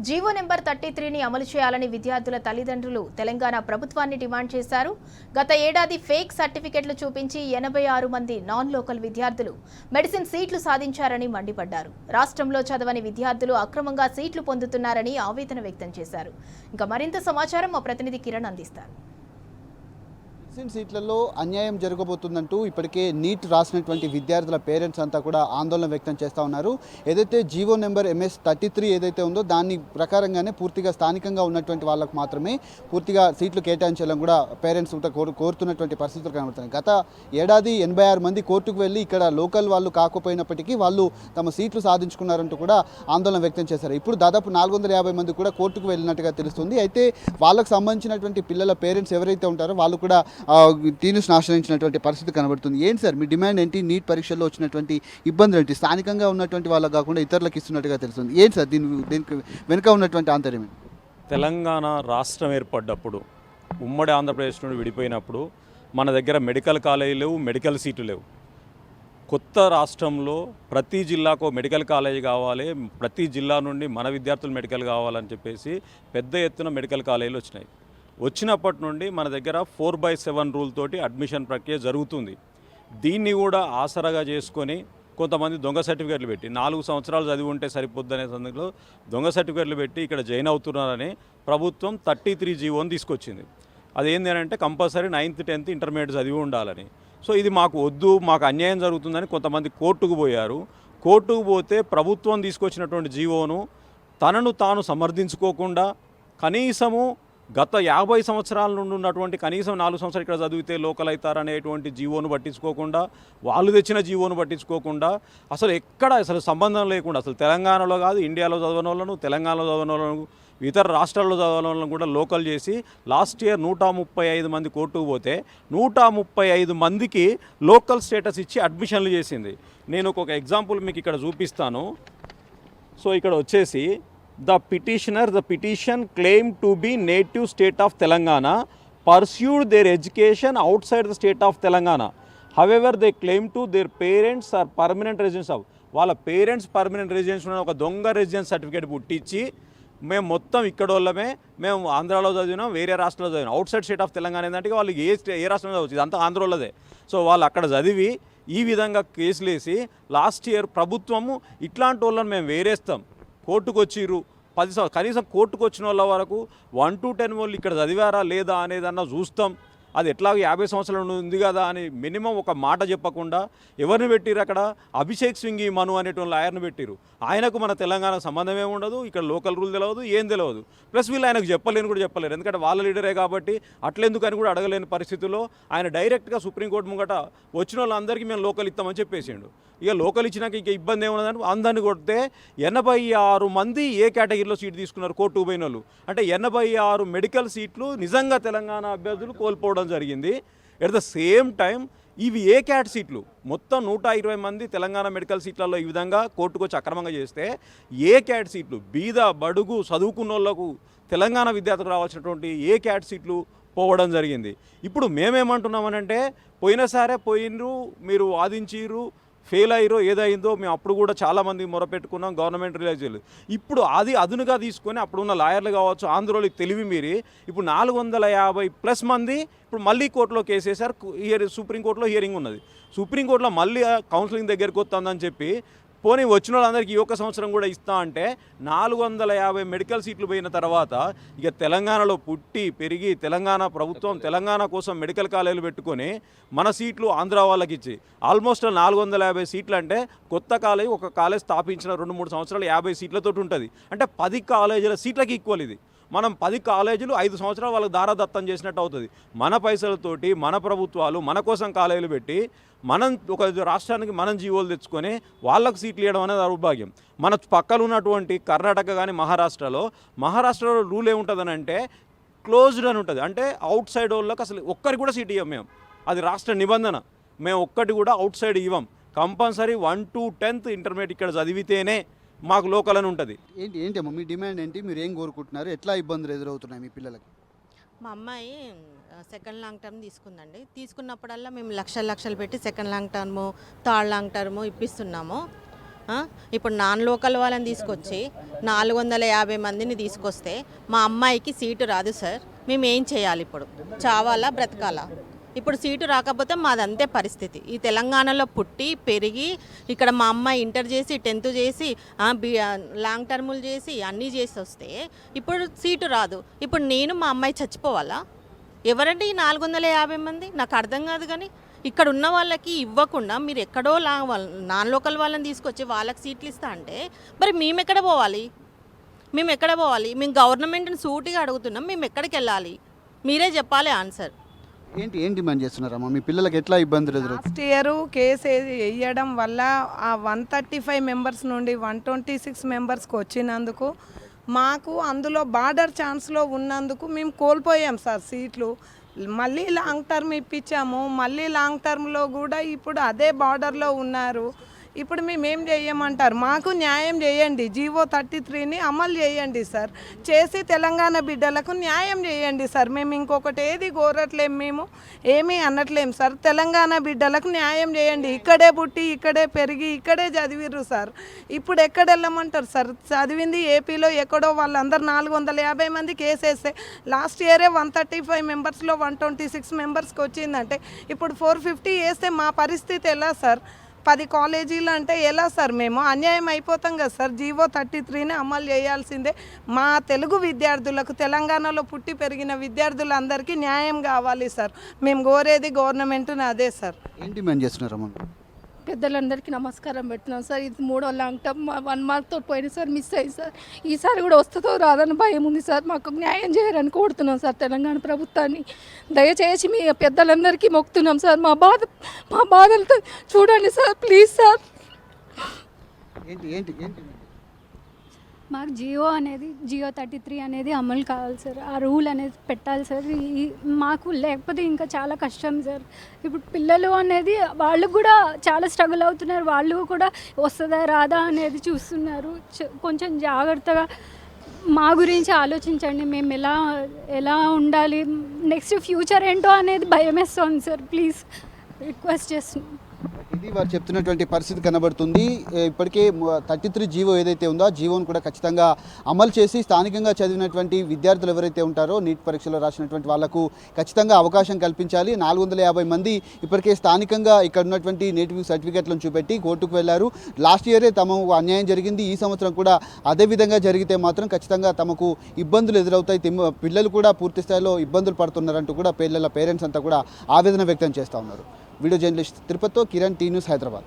GO number 33ని అమలు చేయాలని విద్యార్థుల తల్లిదండ్రులు తెలంగాణ ప్రభుత్వాన్ని డిమాండ్ చేశారు. గత ఏడాది ఫేక్ సర్టిఫికెట్లు చూపించి 86 మంది నాన్ లోకల్ విద్యార్థులు మెడిసిన్ సీట్లు సాధించారని మండిపడ్డారు. రాష్ట్రంలో చదవని విద్యార్థులు అక్రమంగా సీట్లు పొందుతున్నారని ఆవేదన వ్యక్తం చేశారు. ఇంకా మరింత సమాచారం మా ప్రతినిధి కిరణ్ అందిస్తారు. మెడిసిన్ సీట్లలో అన్యాయం జరగబోతుందంటూ ఇప్పటికే నీట్ రాసినటువంటి విద్యార్థుల పేరెంట్స్ అంతా కూడా ఆందోళన వ్యక్తం చేస్తూ ఉన్నారు. ఏదైతే జీవో నెంబర్ MS-33 ఏదైతే ఉందో దాని ప్రకారంగానే పూర్తిగా స్థానికంగా ఉన్నటువంటి వాళ్ళకు మాత్రమే పూర్తిగా సీట్లు కేటాయించాలని కూడా పేరెంట్స్ కోరుతున్నటువంటి పరిస్థితులు కనబడుతున్నాయి. గత ఏడాది 86 మంది కోర్టుకు వెళ్ళి ఇక్కడ లోకల్ వాళ్ళు కాకపోయినప్పటికీ వాళ్ళు తమ సీట్లు సాధించుకున్నారంటూ కూడా ఆందోళన వ్యక్తం చేశారు. ఇప్పుడు దాదాపు 450 మంది కూడా కోర్టుకు వెళ్ళినట్టుగా తెలుస్తుంది. అయితే వాళ్ళకు సంబంధించినటువంటి పిల్లల పేరెంట్స్ ఎవరైతే ఉంటారో వాళ్ళు కూడా టీనుస్ ఆశ్రయించినటువంటి పరిస్థితి కనబడుతుంది. ఏంటి సార్ మీ డిమాండ్ ఏంటి? నీట్ పరీక్షల్లో వచ్చినటువంటి ఇబ్బందులు ఏంటి? స్థానికంగా ఉన్నటువంటి వాళ్ళకు కాకుండా ఇతరులకు ఇస్తున్నట్టుగా తెలుస్తుంది. ఏంటి సార్ దీనికి వెనుక ఉన్నటువంటి ఆంతర్యం? తెలంగాణ రాష్ట్రం ఏర్పడ్డప్పుడు ఉమ్మడి ఆంధ్రప్రదేశ్ నుండి విడిపోయినప్పుడు మన దగ్గర మెడికల్ కాలేజీ లేవు, మెడికల్ సీట్లు లేవు. కొత్త రాష్ట్రంలో ప్రతి జిల్లాకు మెడికల్ కాలేజీ కావాలి, ప్రతి జిల్లా నుండి మన విద్యార్థులు మెడికల్ కావాలని చెప్పేసి పెద్ద ఎత్తున మెడికల్ కాలేజీలు వచ్చినాయి. వచ్చినప్పటి నుండి మన దగ్గర 4/7 రూల్ తోటి అడ్మిషన్ ప్రక్రియ జరుగుతుంది. దీన్ని కూడా ఆసరాగా చేసుకొని కొంతమంది దొంగ సర్టిఫికేట్లు పెట్టి 4 సంవత్సరాలు చదివి ఉంటే సరిపోద్దనే సందర్భంలో దొంగ సర్టిఫికేట్లు పెట్టి ఇక్కడ జాయిన్ అవుతున్నారని ప్రభుత్వం 33 జీవోని తీసుకొచ్చింది. అదేంటి అంటే కంపల్సరీ 9th 10th ఇంటర్మీడియట్ చదివి ఉండాలని. సో ఇది మాకు వద్దు, మాకు అన్యాయం జరుగుతుందని కొంతమంది కోర్టుకు పోయారు. కోర్టుకు పోతే ప్రభుత్వం తీసుకొచ్చినటువంటి జీవోను తనను తాను సమర్థించుకోకుండా కనీసము గత 50 సంవత్సరాల నుండి ఉన్నటువంటి కనీసం 4 సంవత్సరాలు ఇక్కడ చదివితే లోకల్ అవుతారనేటువంటి జీవోను పట్టించుకోకుండా, వాళ్ళు తెచ్చిన జీవోను పట్టించుకోకుండా, అసలు సంబంధం లేకుండా అసలు తెలంగాణలో కాదు ఇండియాలో చదవని వాళ్ళను, తెలంగాణలో చదవని వాళ్ళను, ఇతర రాష్ట్రాల్లో చదవని వాళ్ళను కూడా లోకల్ చేసి లాస్ట్ ఇయర్ 135 మంది కోర్టుకు పోతే 135 మందికి లోకల్ స్టేటస్ ఇచ్చి అడ్మిషన్లు చేసింది. నేను ఒక ఎగ్జాంపుల్ మీకు ఇక్కడ చూపిస్తాను. సో ఇక్కడ వచ్చేసి The petition claimed to be native state of Telangana, pursued their education outside the state of Telangana. However, they claim to their parents are permanent residents of. వాళ్ళ పేరెంట్స్ పర్మనెంట్ రెసిడెన్స్ ఒక దొంగ residence certificate పుట్టించి మేము మొత్తం ఇక్కడ వాళ్ళమే, మేము ఆంధ్రాలో చదివినాం, వేరే రాష్ట్రంలో చదివినాం. Outside state of Telangana ఏంటంటే వాళ్ళు ఏ రాష్ట్రంలో చదవచ్చు, ఇదంతా ఆంధ్రలోదే. సో వాళ్ళు అక్కడ చదివి ఈ విధంగా కేసులు వేసి లాస్ట్ ఇయర్ ప్రభుత్వము ఇట్లాంటి వాళ్ళని మేము వేరేస్తాం, కోర్టుకు వచ్చిర్రు 10 సంవత్సరాలు కనీసం కోర్టుకు వచ్చిన వాళ్ళ వరకు 1 to 10 వాళ్ళు ఇక్కడ చదివారా లేదా అనేదన్నా చూస్తాం. అది ఎట్లాగో 50 సంవత్సరాలు ఉంది కదా అని మినిమం ఒక మాట చెప్పకుండా ఎవరిని పెట్టిరు అక్కడ? అభిషేక్ సింఘి మను అనేటువంటి లాయర్ని పెట్టిరు. ఆయనకు మన తెలంగాణకు సంబంధం ఏమి ఉండదు, ఇక్కడ లోకల్ రూల్ తెలియదు, ఏం తెలియదు. ప్లస్ వీళ్ళు ఆయనకు చెప్పలేరు, ఎందుకంటే వాళ్ళ లీడరే కాబట్టి అట్లెందుకు అని కూడా అడగలేని పరిస్థితుల్లో ఆయన డైరెక్ట్గా సుప్రీంకోర్టు ముంగట వచ్చిన వాళ్ళందరికీ మేము లోకల్ ఇస్తామని చెప్పేసిండు. ఇక లోకల్ ఇచ్చినాక ఇక ఇబ్బంది ఏమున్నదని అందరిని కొడితే 86 మంది ఏ కేటగిరీలో సీటు తీసుకున్నారు కోర్టుకు పోయిన వాళ్ళు. అంటే 86 మెడికల్ సీట్లు నిజంగా తెలంగాణ అభ్యర్థులు కోల్పోవడం జరిగింది. ఎట్ ద సేమ్ టైం ఇవి ఏ క్యాట్ సీట్లు మొత్తం 120 మంది తెలంగాణ మెడికల్ సీట్లలో ఈ విధంగా కోర్టుకు వచ్చి అక్రమంగా చేస్తే ఏ క్యాట్ సీట్లు బీద బడుగు చదువుకున్న వాళ్ళకు తెలంగాణ విద్యార్థులకు రావాల్సినటువంటి ఏ క్యాట్ సీట్లు పోవడం జరిగింది. ఇప్పుడు మేమేమంటున్నామనంటే పోయినసారే పోయినరు, మీరు వాదించిర్రు, ఫెయిల్ అయ్యారో ఏదైందో మేము అప్పుడు కూడా చాలామంది మొరపెట్టుకున్నాం, గవర్నమెంట్ రిలీజ్ చేయలేదు. ఇప్పుడు అది అదునుగా తీసుకొని అప్పుడున్న లాయర్లు కావచ్చు ఆంధ్రోళకి తెలివి మీరి ఇప్పుడు 450+ మంది ఇప్పుడు మళ్ళీ కోర్టులో కేసు వేశారు. సుప్రీంకోర్టులో హియరింగ్ ఉన్నది. సుప్రీంకోర్టులో మళ్ళీ కౌన్సిలింగ్ దగ్గరికి వస్తుందని చెప్పి పోనీ వచ్చిన వాళ్ళందరికీ 1 సంవత్సరం కూడా ఇస్తా అంటే 450 మెడికల్ సీట్లు పోయిన తర్వాత ఇక తెలంగాణలో పుట్టి పెరిగి తెలంగాణ ప్రభుత్వం తెలంగాణ కోసం మెడికల్ కాలేజీలు పెట్టుకొని మన సీట్లు ఆంధ్ర వాళ్ళకి ఇచ్చి ఆల్మోస్ట్ 450 సీట్లు అంటే కొత్త కాలేజీ ఒక కాలేజ్ స్థాపించిన 2-3 సంవత్సరాలు 50 సీట్లతో ఉంటుంది. అంటే 10 కాలేజీల సీట్లకి ఈక్వల్ ఇది. మనం 10 కాలేజీలు 5 సంవత్సరాలు వాళ్ళకి దారాదత్తం చేసినట్టు అవుతుంది. మన పైసలతోటి మన ప్రభుత్వాలు మన కోసం కాలేజీలు పెట్టి మనం ఒక రాష్ట్రానికి మనం జీవోలు తెచ్చుకొని వాళ్ళకు సీట్లు ఇవ్వడం అనేది దౌర్భాగ్యం. మన పక్కన ఉన్నటువంటి కర్ణాటక కానీ మహారాష్ట్రలో రూల్ ఏముంటుందని అంటే క్లోజ్డ్ అని ఉంటుంది. అంటే అవుట్ సైడ్ వాళ్ళకి అసలు ఒక్కరికి కూడా సీట్ ఇవ్వం మేము, అది రాష్ట్ర నిబంధన. మేము ఒక్కటి కూడా అవుట్ సైడ్ ఇవ్వం. కంపల్సరీ 1 to 10th ఇంటర్మీడియట్ ఇక్కడ చదివితేనే మాకు లోకల్ అని ఉంటుంది. ఏంటమ్మా మీ డిమాండ్ ఏంటి? మీరు ఏం కోరుకుంటున్నారు? ఎట్లా ఇబ్బందులు ఎదురవుతున్నాయి మీ పిల్లలకి? మా అమ్మాయి సెకండ్ లాంగ్ టర్మ్ తీసుకుందండి. తీసుకున్నప్పుడల్లా మేము లక్షలు పెట్టి second long term, third long term ఇప్పిస్తున్నాము. ఇప్పుడు నాన్ లోకల్ వాళ్ళని తీసుకొచ్చి 450 మందిని తీసుకొస్తే మా అమ్మాయికి సీటు రాదు సార్. మేము ఏం చేయాలి ఇప్పుడు? చావాలా బ్రతకాలా? ఇప్పుడు సీటు రాకపోతే మాదంతే పరిస్థితి. ఈ తెలంగాణలో పుట్టి పెరిగి ఇక్కడ మా అమ్మాయి ఇంటర్ చేసి 10th చేసి లాంగ్ టర్ములు చేసి అన్నీ చేసి వస్తే ఇప్పుడు సీటు రాదు. ఇప్పుడు నేను మా అమ్మాయి చచ్చిపోవాలా? ఎవరండి ఈ 450 మంది? నాకు అర్థం కాదు. కానీ ఇక్కడ ఉన్న వాళ్ళకి ఇవ్వకుండా మీరు ఎక్కడో నాన్ లోకల్ వాళ్ళని తీసుకొచ్చి వాళ్ళకి సీట్లు ఇస్తా అంటే మరి మేము ఎక్కడ పోవాలి? మేము గవర్నమెంట్ని సూటిగా అడుగుతున్నాం. మేము ఎక్కడికి వెళ్ళాలి? మీరే చెప్పాలి ఆన్సర్. ఏం డిమాండ్ చేస్తున్నారమ్మా? మీ పిల్లలకి ఎట్లా ఇబ్బందులు ఎదురవుతాయి? లాస్ట్ ఇయర్ కేసు వేయడం వల్ల ఆ 135 మెంబర్స్ నుండి 126 మెంబర్స్కి వచ్చినందుకు మాకు అందులో బార్డర్ ఛాన్స్లో ఉన్నందుకు మేము కోల్పోయాం సార్ సీట్లు. మళ్ళీ లాంగ్ టర్మ్ ఇప్పించాము. మళ్ళీ లాంగ్ టర్మ్లో కూడా ఇప్పుడు అదే బార్డర్లో ఉన్నారు. ఇప్పుడు మేము ఏం చేయమంటారు? మాకు న్యాయం చేయండి. జీవో 33ని అమలు చేయండి సార్. చేసి తెలంగాణ బిడ్డలకు న్యాయం చేయండి సార్. మేము ఇంకొకటి ఏది కోరట్లేము, మేము ఏమీ అనట్లేము సార్. తెలంగాణ బిడ్డలకు న్యాయం చేయండి. ఇక్కడే పుట్టి ఇక్కడే పెరిగి ఇక్కడే చదివిర్రు సార్. ఇప్పుడు ఎక్కడ వెళ్ళమంటారు సార్? చదివింది ఏపీలో ఎక్కడో. వాళ్ళందరూ 450 మంది కేసేస్తే లాస్ట్ ఇయరే 135 మెంబర్స్లో 126 మెంబర్స్కి వచ్చిందంటే ఇప్పుడు 450 వేస్తే మా పరిస్థితి ఎలా సార్? 10 కాలేజీలు అంటే ఎలా సార్? మేము అన్యాయం అయిపోతాం కదా సార్. జీవో 33ని అమలు చేయాల్సిందే. మా తెలుగు విద్యార్థులకు, తెలంగాణలో పుట్టి పెరిగిన విద్యార్థులందరికీ న్యాయం కావాలి సార్. మేము కోరేది గవర్నమెంట్ని అదే సార్. ఏం డిమాండ్ చేస్తున్నారమ్మా? పెద్దలందరికీ నమస్కారం పెడుతున్నాం సార్. ఇది 3వ లాంగ్ టర్మ్ 1 మార్క్తో పోయిన సార్, మిస్ అయ్యి సార్. ఈసారి కూడా వస్తుందో రాదని భయం ఉంది సార్. మాకు న్యాయం చేయరని కోరుతున్నాం సార్ తెలంగాణ ప్రభుత్వాన్ని. దయచేసి మీ పెద్దలందరికీ మొక్కుతున్నాం సార్. మా బాధలతో చూడండి సార్, ప్లీజ్ సార్. ఏంటి మాకు జియో 33 అనేది అమలు కావాలి సార్. ఆ రూల్ అనేది పెట్టాలి సార్. మాకు లేకపోతే ఇంకా చాలా కష్టం సార్. ఇప్పుడు పిల్లలు అనేది వాళ్ళు కూడా చాలా స్ట్రగుల్ అవుతున్నారు. వాళ్ళు కూడా వస్తుందా రాదా అనేది చూస్తున్నారు. కొంచెం జాగ్రత్తగా మా గురించి ఆలోచించండి. మేము ఎలా ఉండాలి, నెక్స్ట్ ఫ్యూచర్ ఏంటో అనేది భయం వేస్తుంది సార్. ప్లీజ్ రిక్వెస్ట్ చేస్తున్నాం. ఇది వారు చెప్తున్నటువంటి పరిస్థితి కనబడుతుంది. ఇప్పటికే 33 జీవో ఏదైతే ఉందో ఆ జీవోను కూడా ఖచ్చితంగా అమలు చేసి స్థానికంగా చదివినటువంటి విద్యార్థులు ఎవరైతే ఉంటారో నీట్ పరీక్షలో రాసినటువంటి వాళ్లకు ఖచ్చితంగా అవకాశం కల్పించాలి. 450 మంది ఇప్పటికే స్థానికంగా ఇక్కడ ఉన్నటువంటి నేటివ్ సర్టిఫికెట్లను చూపెట్టి కోర్టుకు వెళ్లారు. లాస్ట్ ఇయరే తమకు అన్యాయం జరిగింది. ఈ సంవత్సరం కూడా అదే విధంగా జరిగితే మాత్రం ఖచ్చితంగా తమకు ఇబ్బందులు ఎదురవుతాయి. పిల్లలు కూడా పూర్తి స్థాయిలో ఇబ్బందులు పడుతున్నారంటూ కూడా పిల్లల పేరెంట్స్ అంతా కూడా ఆవేదన వ్యక్తం చేస్తూ ఉన్నారు. వీడియో జర్నలిస్ట్ తిరుపతితో కిరణ్, టీ న్యూస్, హైదరాబాద్.